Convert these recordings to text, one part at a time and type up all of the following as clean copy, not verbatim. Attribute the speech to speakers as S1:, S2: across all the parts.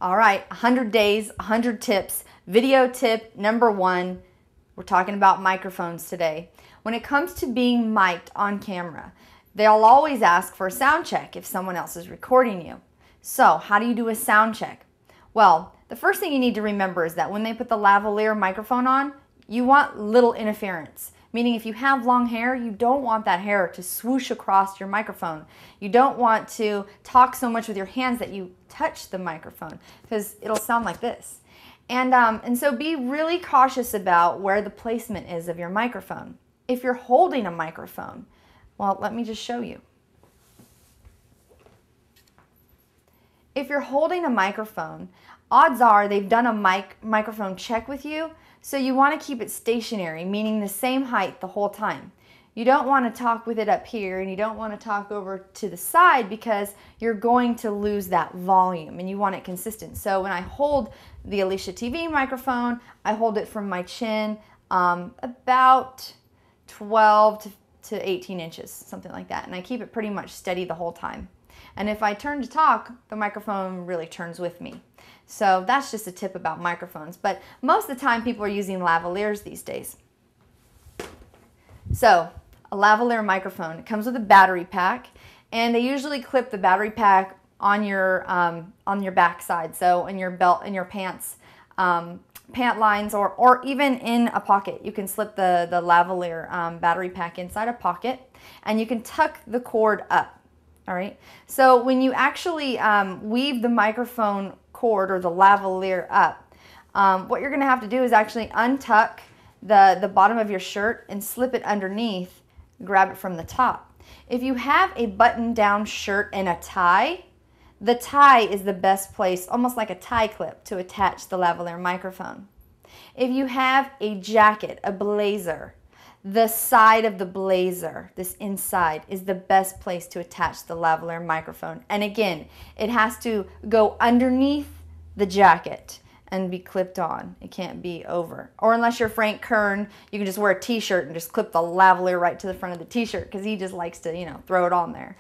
S1: All right, 100 days, 100 tips. Video tip number 1, we're talking about microphones today. When it comes to being mic'd on camera, they'll always ask for a sound check if someone else is recording you. So how do you do a sound check? Well, the first thing you need to remember is that when they put the lavalier microphone on, you want little interference. Meaning if you have long hair, you don't want that hair to swoosh across your microphone. You don't want to talk so much with your hands that you touch the microphone because it'll sound like this. And so be really cautious about where the placement is of your microphone. If you're holding a microphone, well, let me just show you. If you're holding a microphone, odds are they've done a microphone check with you, so you want to keep it stationary, meaning the same height the whole time. You don't want to talk with it up here and you don't want to talk over to the side because you're going to lose that volume and you want it consistent. So when I hold the Alisha TV microphone, I hold it from my chin about 12 to 18 inches, something like that. And I keep it pretty much steady the whole time. And if I turn to talk, the microphone really turns with me. So that's just a tip about microphones. But most of the time people are using lavaliers these days. So a lavalier microphone, it comes with a battery pack, and they usually clip the battery pack on your backside, so in your belt, in your pants, pant lines, or even in a pocket. You can slip the lavalier battery pack inside a pocket, and you can tuck the cord up. All right. So when you actually weave the microphone cord or the lavalier up, what you're going to have to do is actually untuck the bottom of your shirt and slip it underneath, grab it from the top. If you have a button-down shirt and a tie, the tie is the best place, almost like a tie clip, to attach the lavalier microphone. If you have a jacket, a blazer, the side of the blazer, this inside, is the best place to attach the lavalier microphone. And again, it has to go underneath the jacket and be clipped on. It can't be over. Or unless you're Frank Kern, you can just wear a t-shirt and just clip the lavalier right to the front of the t-shirt because he just likes to, you know, throw it on there.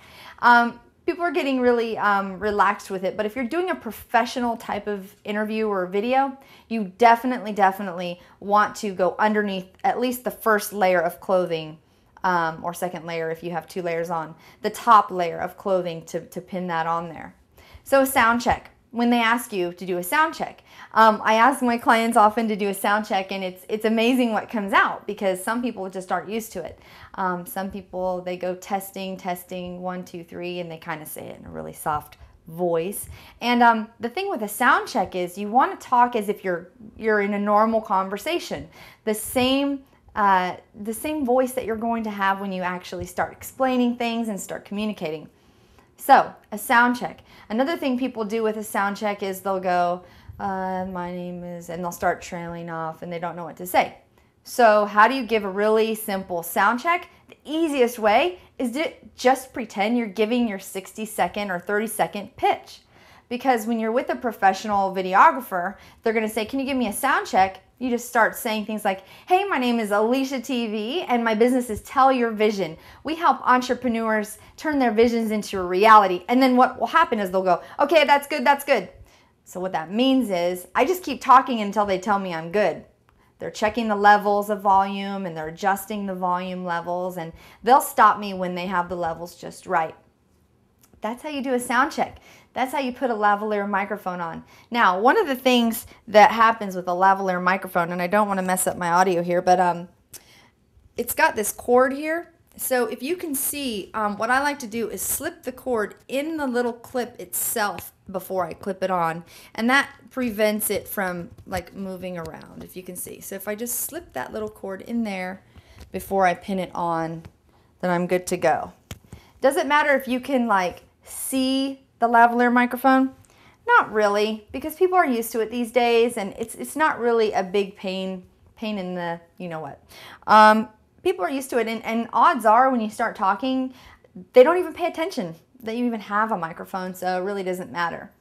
S1: People are getting really relaxed with it, but if you're doing a professional type of interview or video, you definitely want to go underneath at least the first layer of clothing, or second layer if you have 2 layers on, the top layer of clothing to pin that on there. So a sound check. When they ask you to do a sound check, I ask my clients often to do a sound check, and it's amazing what comes out because some people just aren't used to it. Some people, they go testing, 1, 2, 3, and they kind of say it in a really soft voice. And the thing with a sound check is you want to talk as if you're in a normal conversation. The same voice that you're going to have when you actually start explaining things and start communicating. So, a sound check. Another thing people do with a sound check is they'll go, my name is, and they'll start trailing off and they don't know what to say. So, how do you give a really simple sound check? The easiest way is to just pretend you're giving your 60-second or 30-second pitch. Because when you're with a professional videographer, they're going to say, can you give me a sound check? You just start saying things like, hey, my name is Alisha TV and my business is Tell Your Vision. We help entrepreneurs turn their visions into a reality. And then what will happen is they'll go, okay, that's good, that's good. So what that means is I just keep talking until they tell me I'm good. They're checking the levels of volume and they're adjusting the volume levels, and they'll stop me when they have the levels just right. That's how you do a sound check. That's how you put a lavalier microphone on. Now, one of the things that happens with a lavalier microphone, and I don't want to mess up my audio here, but it's got this cord here. So if you can see, what I like to do is slip the cord in the little clip itself before I clip it on, and that prevents it from like moving around, if you can see. So if I just slip that little cord in there before I pin it on, then I'm good to go. Does it matter if you can like see the lavalier microphone? Not really, because people are used to it these days, and it's not really a big pain in the you know what. People are used to it, and odds are when you start talking, they don't even pay attention that you even have a microphone, so it really doesn't matter.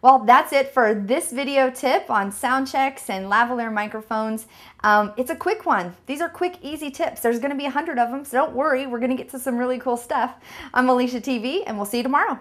S1: Well, that's it for this video tip on sound checks and lavalier microphones. It's a quick one. These are quick, easy tips. There's going to be 100 of them, so don't worry. We're going to get to some really cool stuff. I'm Alisha TV, and we'll see you tomorrow.